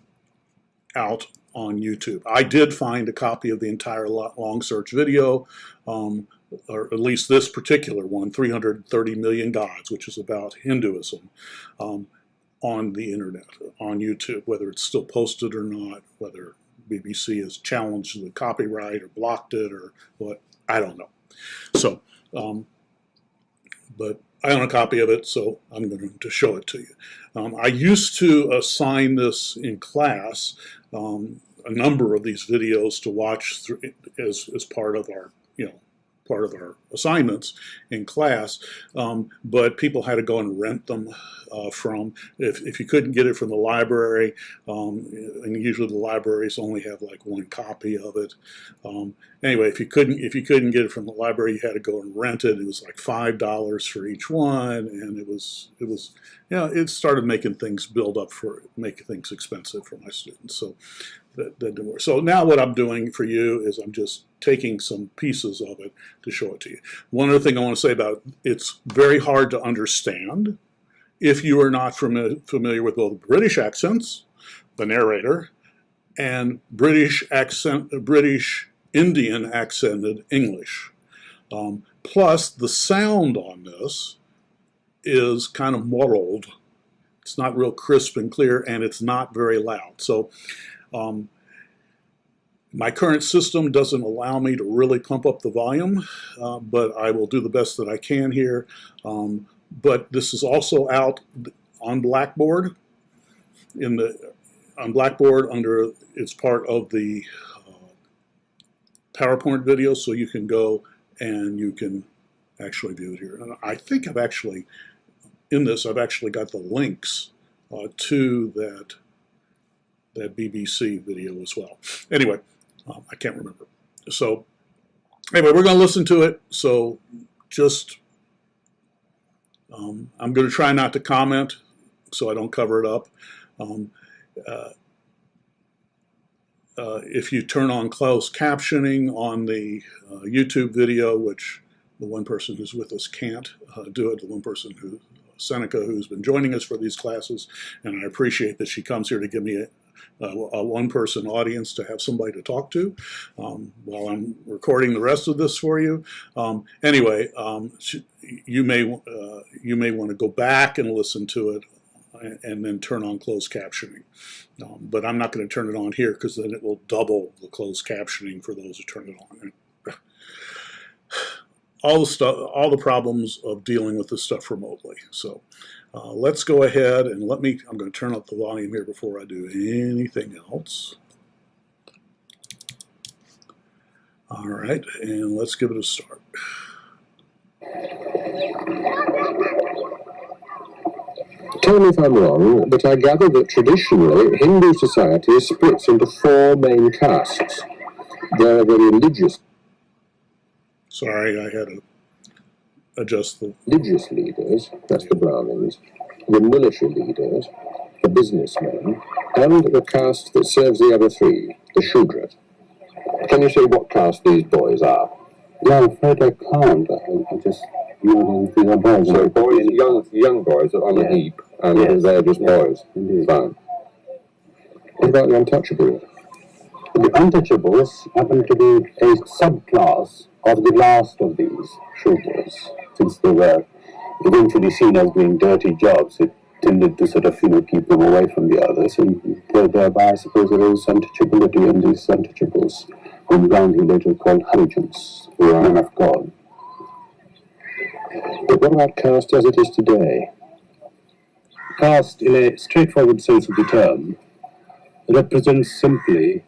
out on YouTube. I did find a copy of the entire Long Search video, or at least this particular one, 330 Million Gods, which is about Hinduism, on the internet, on YouTube, whether it's still posted or not, whether BBC has challenged the copyright or blocked it or what, I don't know. So, but I own a copy of it, so I'm going to show it to you. I used to assign this in class a number of these videos to watch through, as part of our, part of our assignments in class, but people had to go and rent them from, if you couldn't get it from the library, and usually the libraries only have like one copy of it. Anyway, if you couldn't get it from the library, you had to go and rent it. It was like $5 for each one, and it started making things making things expensive for my students. So that didn't work. So now what I'm doing for you is I'm just taking some pieces of it to show it to you. One other thing I want to say about it, it's very hard to understand if you are not familiar with both British accents, the narrator, and British Indian accented English. Plus, the sound on this is kind of muddled. It's not real crisp and clear, and it's not very loud. So my current system doesn't allow me to really pump up the volume, but I will do the best that I can here. But this is also out on Blackboard. On Blackboard, it's part of the PowerPoint video, so you can go and you can actually view it here. And I think I've actually got the links to that BBC video as well. Anyway, I can't remember. So anyway, we're going to listen to it. So just, I'm going to try not to comment so I don't cover it up. If you turn on closed captioning on the YouTube video, which the one person who's with us can't do it, the one person Seneca, who's been joining us for these classes, and I appreciate that she comes here to give me a one-person audience to have somebody to talk to while I'm recording the rest of this for you. Anyway, you may want to go back and listen to it and then turn on closed captioning. But I'm not going to turn it on here because then it will double the closed captioning for those who turn it on. All the problems of dealing with this stuff remotely. So let's go ahead and I'm going to turn up the volume here before I do anything else. All right, and let's give it a start. Tell me if I'm wrong, but I gather that traditionally Hindu society splits into four main castes. There are the religious. Sorry, I had to adjust the religious leaders, that's the Brahmins, the military leaders, the businessmen, and the caste that serves the other three, the Shudras. Can you say what caste these boys are? Yeah, I'm afraid I can't. I just, these are boys. So boys, young boys are on a heap, and they're just boys. Indeed. Fine. What about the untouchables? The untouchables happen to be a subclass of the last of these Shudras. Since they were eventually seen as doing dirty jobs, it tended to sort of, keep them away from the others, and thereby I suppose there is untouchability in these untouchables, whom Gandhi later called Harijans, who are men of God. But what about caste as it is today? Caste, in a straightforward sense of the term, represents simply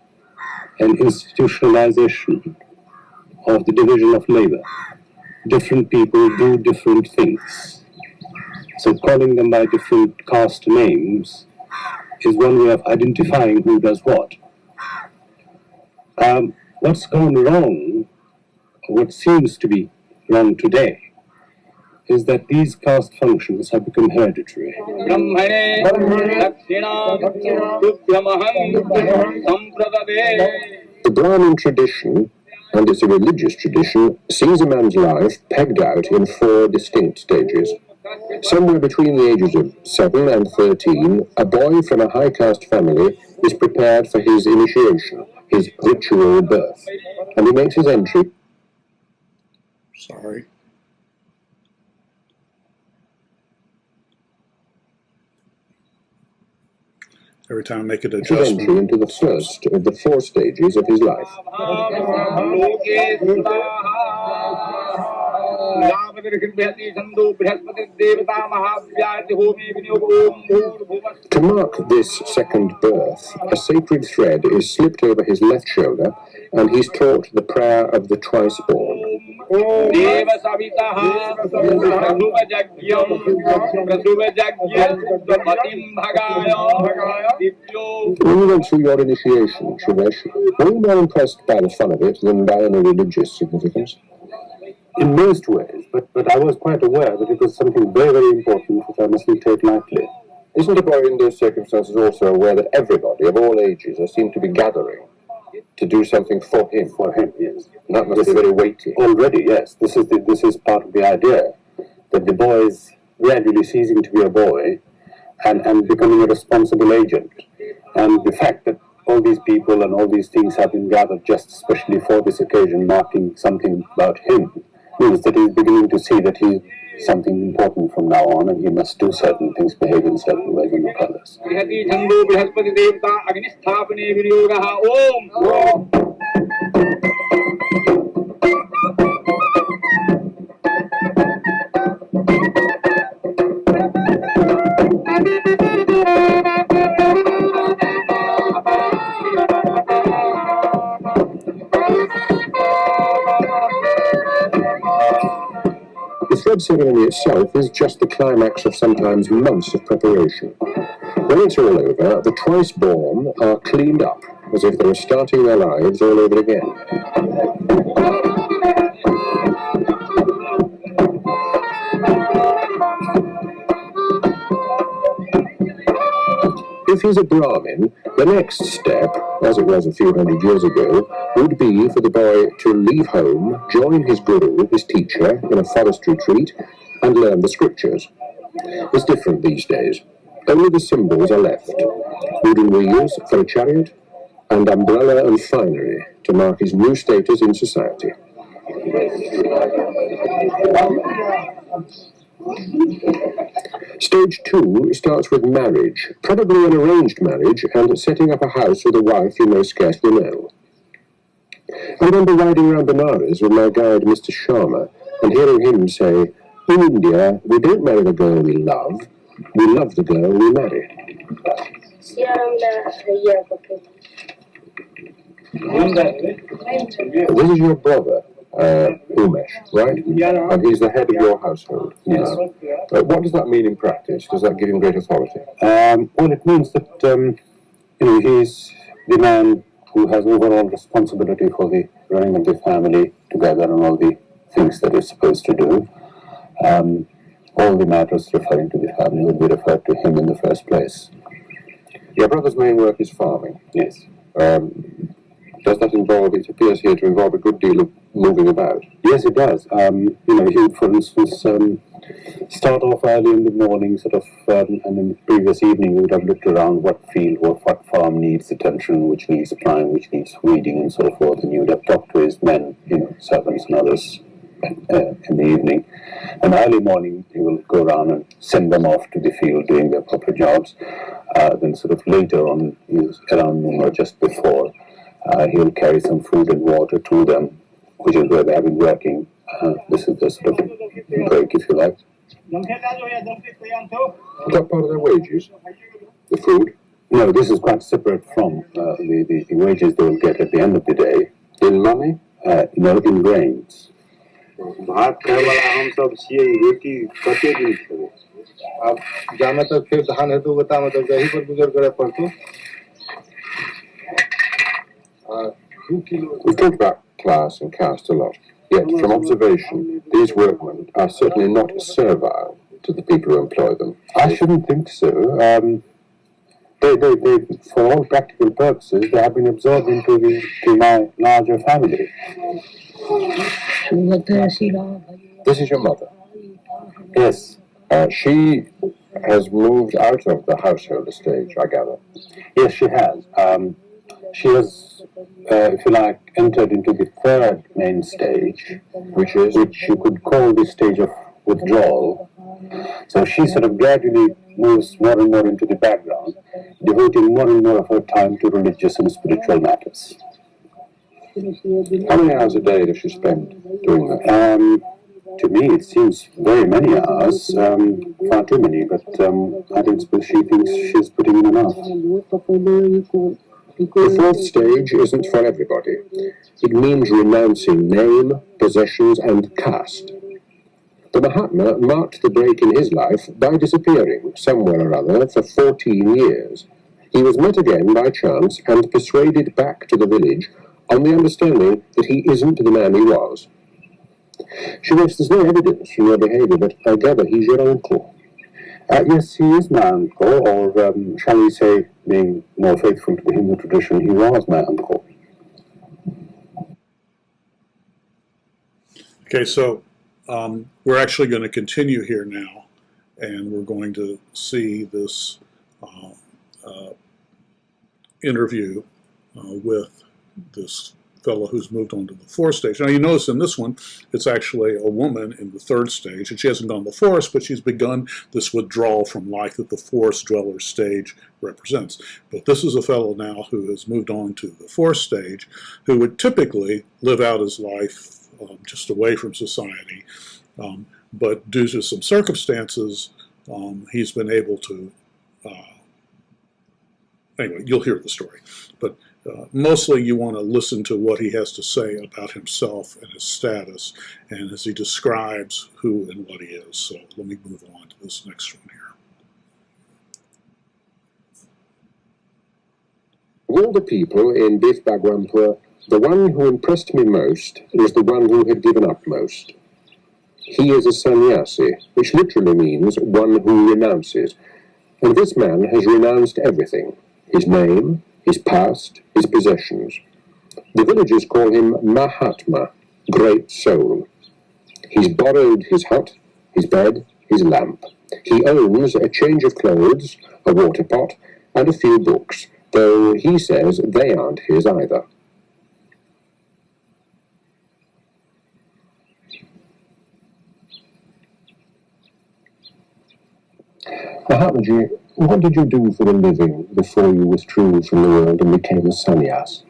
an institutionalization of the division of labor. Different people do different things. So calling them by different caste names is one way of identifying who does what. What's gone wrong, what seems to be wrong today, is that these caste functions have become hereditary. The Brahmin tradition, and it's a religious tradition, sees a man's life pegged out in four distinct stages. Somewhere between the ages of 7 and 13, a boy from a high caste family is prepared for his initiation, his ritual birth, and he makes his entry. Sorry. Every time I make an adjustment. Entry into the first of the 4 stages of his life. To mark this second birth, a sacred thread is slipped over his left shoulder, and he's taught the prayer of the twice-born. When you went through your initiation, Suresh, were you more impressed by the fun of it than by any religious significance? In most ways, but I was quite aware that it was something very, very important which I mustn't take lightly. Isn't a boy in those circumstances also aware that everybody of all ages are seen to be gathering to do something for him? For him, yes. And that must be very weighty. Already, yes. This is part of the idea, that the boy is gradually ceasing to be a boy and becoming a responsible agent. And the fact that all these people and all these things have been gathered just especially for this occasion, marking something about him, means that he's beginning to see that he's something important from now on, and he must do certain things, behave in certain ways, and not others. The thread ceremony itself is just the climax of sometimes months of preparation. When it's all over, the twice-born are cleaned up, as if they were starting their lives all over again. If he's a Brahmin, the next step, as it was a few hundred years ago, would be for the boy to leave home, join his guru, his teacher, in a forest retreat, and learn the scriptures. It's different these days. Only the symbols are left. Wooden wheels for a chariot, and umbrella and finery to mark his new status in society. Stage 2 starts with marriage, probably an arranged marriage, and setting up a house with a wife you may scarcely know. I remember riding around Benares with my guide, Mr. Sharma, and hearing him say, "In India, we don't marry the girl we love the girl we marry." This is your brother, Umesh, right? And he's the head of your household. Yes. What does that mean in practice? Does that give him great authority? Well, it means that he's the man who has overall responsibility for the running of the family together and all the things that he's supposed to do. All the matters referring to the family would be referred to him in the first place. Your brother's main work is farming. Yes. Does that involve, it appears here to involve a good deal of moving about? Yes, it does. He would, for instance, start off early in the morning, and in the previous evening we would have looked around what field or what farm needs attention, which needs plowing, which needs weeding, and so forth. And he would have talked to his men, servants and others, in the evening. And early morning he will go around and send them off to the field doing their proper jobs. Then later on, around noon or just before, he'll carry some food and water to them, which is where they have been working. This is the break, if you like. Is that part of their wages? The food? No, this is quite separate from the wages they will get at the end of the day. In money? No, in grains. भात खाए वाला हम सब छियै रोटी कते दिन खेबै अब जामे तक फिर धान हेतु बता मतलब दही पर गुजर करे पड़तो 2 kilos. We've talked about class and caste a lot, yet from observation, these workmen are certainly not servile to the people who employ them. I shouldn't think so. They, for all practical purposes, they have been absorbed into my larger family. This is your mother? Yes. She has moved out of the householder stage, I gather. Yes, she has. She has, if you like, entered into the third main stage, which you could call the stage of withdrawal. So she gradually moves more and more into the background, devoting more and more of her time to religious and spiritual matters. How many hours a day does she spend doing that? To me, it seems very many hours, far too many, but I don't suppose she thinks she's putting in enough. The fourth stage isn't for everybody. It means renouncing name, possessions, and caste. The Mahatma marked the break in his life by disappearing, somewhere or other, for 14 years. He was met again by chance and persuaded back to the village on the understanding that he isn't the man he was. She writes, there's no evidence from your behaviour, but I gather he's your uncle. Yes, he is my uncle, or shall we say, being more faithful to the Hindu tradition, he was my uncle. Okay, so we're actually going to continue here now, and we're going to see this interview with this fellow who's moved on to the fourth stage. Now you notice in this one, it's actually a woman in the third stage, and she hasn't gone the forest, but she's begun this withdrawal from life that the forest dweller stage represents. But this is a fellow now who has moved on to the fourth stage, who would typically live out his life just away from society, but due to some circumstances, he's been able to, anyway, you'll hear the story. But mostly you want to listen to what he has to say about himself and his status, and as he describes who and what he is. So let me move on to this next one here. Of all the people in Bif Bhagwanpur, the one who impressed me most is the one who had given up most. He is a sannyasi, which literally means one who renounces, and this man has renounced everything: his name, his past, his possessions. The villagers call him Mahatma, great soul. He's borrowed his hut, his bed, his lamp. He owns a change of clothes, a water pot, and a few books, though he says they aren't his either. Mahatmaji, what did you do for a living before you withdrew from the world and became a sannyas?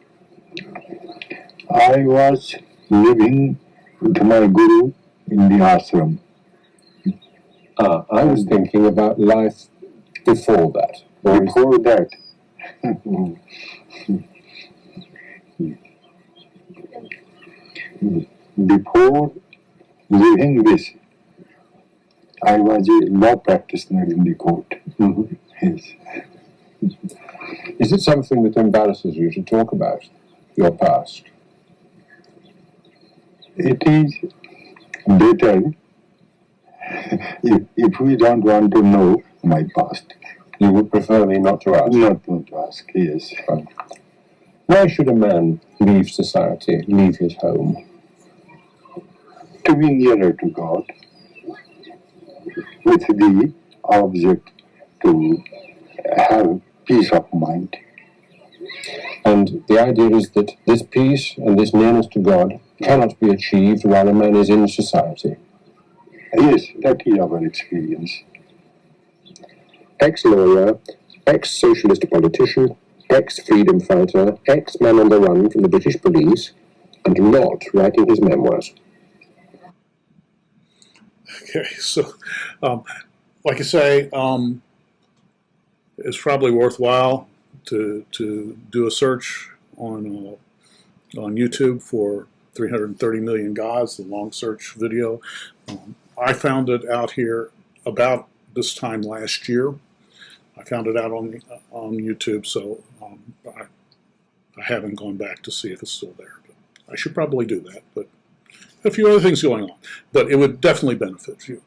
I was living with my guru in the ashram. I was thinking about life before that. Before that, before leaving this, I was a law practitioner in the court. Mm-hmm. Yes. Is it something that embarrasses you to talk about, your past? It is better if we don't want to know my past. You would prefer me not to ask? Not to ask, yes. Why should a man leave society, leave his home? To be nearer to God, with the object to have peace of mind. And the idea is that this peace and this nearness to God cannot be achieved while a man is in society. Yes, that is our experience. Ex-lawyer, ex-socialist politician, ex-freedom fighter, ex-man on the run from the British police, and not writing his memoirs. Okay, so like I say, it's probably worthwhile to do a search on YouTube for 330 Million Gods, the long search video. I found it out here about this time last year. I found it out on YouTube, so I haven't gone back to see if it's still there. But I should probably do that, but a few other things going on. But it would definitely benefit you.